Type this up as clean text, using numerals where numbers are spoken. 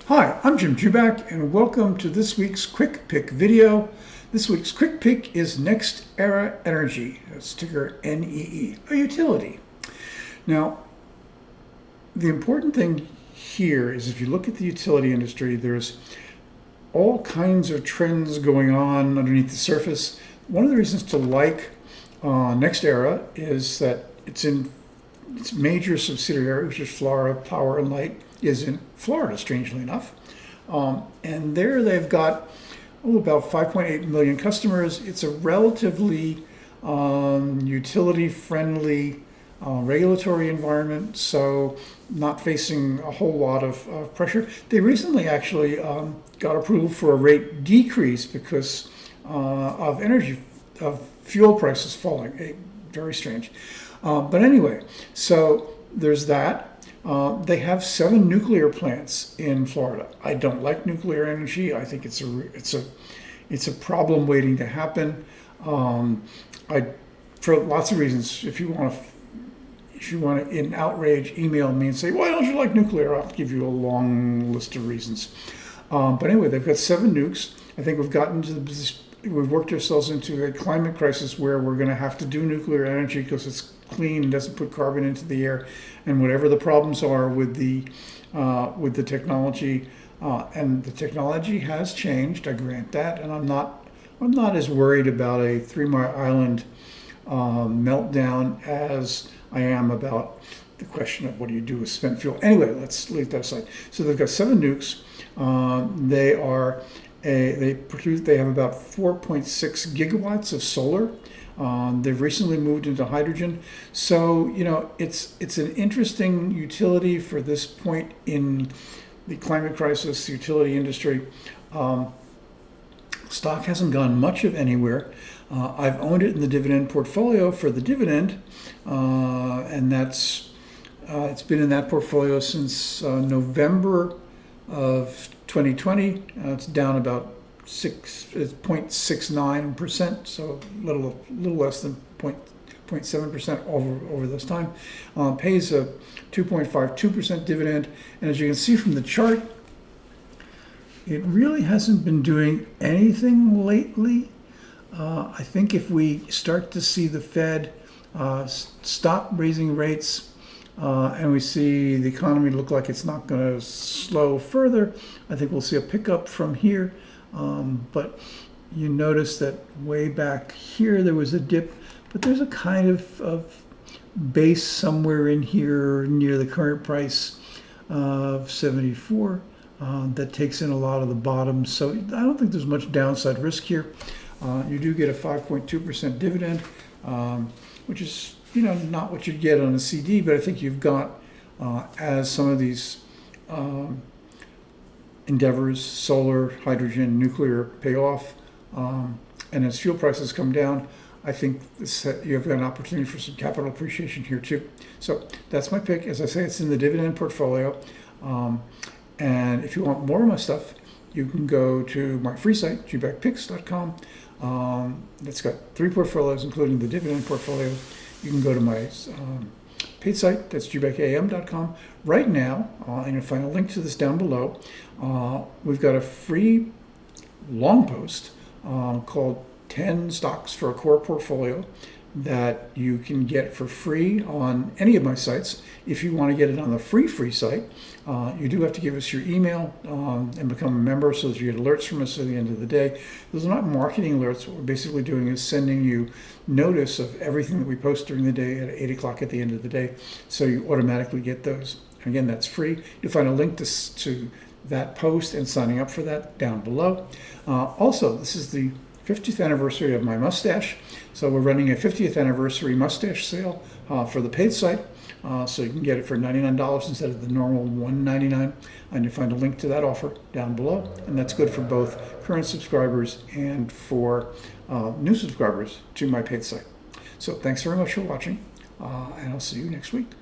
Hi, I'm Jubak, and welcome to this week's Quick Pick video. This week's Quick Pick is NextEra Energy, ticker NEE, a utility. Now, the important thing here is if you look at the utility industry, there's all kinds of trends going on underneath the surface. One of the reasons to like NextEra is that its major subsidiary, which is Florida Power and Light, is in Florida, strangely enough. And there they've got about 5.8 million customers. It's a relatively utility-friendly regulatory environment, so not facing a whole lot of pressure. They recently actually got approval for a rate decrease because of fuel prices falling. Very strange. But anyway, so there's that. They have 7 nuclear plants in Florida. I don't like nuclear energy. I think it's a problem waiting to happen. For lots of reasons. If you want to, in outrage, email me and say, "Why don't you like nuclear?" I'll give you a long list of reasons. But anyway, they've got 7 nukes. I think we've worked ourselves into a climate crisis where we're going to have to do nuclear energy because it's clean and doesn't put carbon into the air, and whatever the problems are with the technology, and the technology has changed. I grant that, and I'm not as worried about a 3 Mile Island meltdown as I am about the question of what do you do with spent fuel. Anyway, let's leave that aside. So they've got 7 nukes. They have about 4.6 gigawatts of solar. They've recently moved into hydrogen. So, it's an interesting utility for this point in the climate crisis, the utility industry. Stock hasn't gone much of anywhere. I've owned it in the dividend portfolio for the dividend, and it's been in that portfolio since November of 2020. It's down about 0.69%, so a little less than 0.7% over this time. Pays a 2.52% dividend, and as you can see from the chart, it really hasn't been doing anything lately. I think if we start to see the Fed stop raising rates, and we see the economy look like it's not going to slow further, I think we'll see a pickup from here. But you notice that way back here there was a dip, but there's a kind of base somewhere in here near the current price of 74 that takes in a lot of the bottom. So I don't think there's much downside risk here. You do get a 5.2% dividend, which is not what you'd get on a CD, but I think you've got, as some of these endeavors, solar, hydrogen, nuclear, pay off, and as fuel prices come down, I think you have got an opportunity for some capital appreciation here too. So that's my pick. As I say, it's in the dividend portfolio. And if you want more of my stuff, you can go to my free site, JubakPicks.com. It's got 3 portfolios, including the dividend portfolio. You can go to my paid site, that's JubakAM.com. Right now, and you'll find a link to this down below, we've got a free long post called 10 Stocks for a Core Portfolio that you can get for free on any of my sites. If you want to get it on the free site, you do have to give us your email and become a member so that you get alerts from us at the end of the day. Those are not marketing alerts. What we're basically doing is sending you notice of everything that we post during the day at 8 o'clock at the end of the day, so you automatically get those. And again, that's free. You'll find a link to that post and signing up for that down below. Also, this is the 50th anniversary of my mustache. So we're running a 50th anniversary mustache sale for the paid site. So you can get it for $99 instead of the normal $199. And you'll find a link to that offer down below. And that's good for both current subscribers and for new subscribers to my paid site. So thanks very much for watching, and I'll see you next week.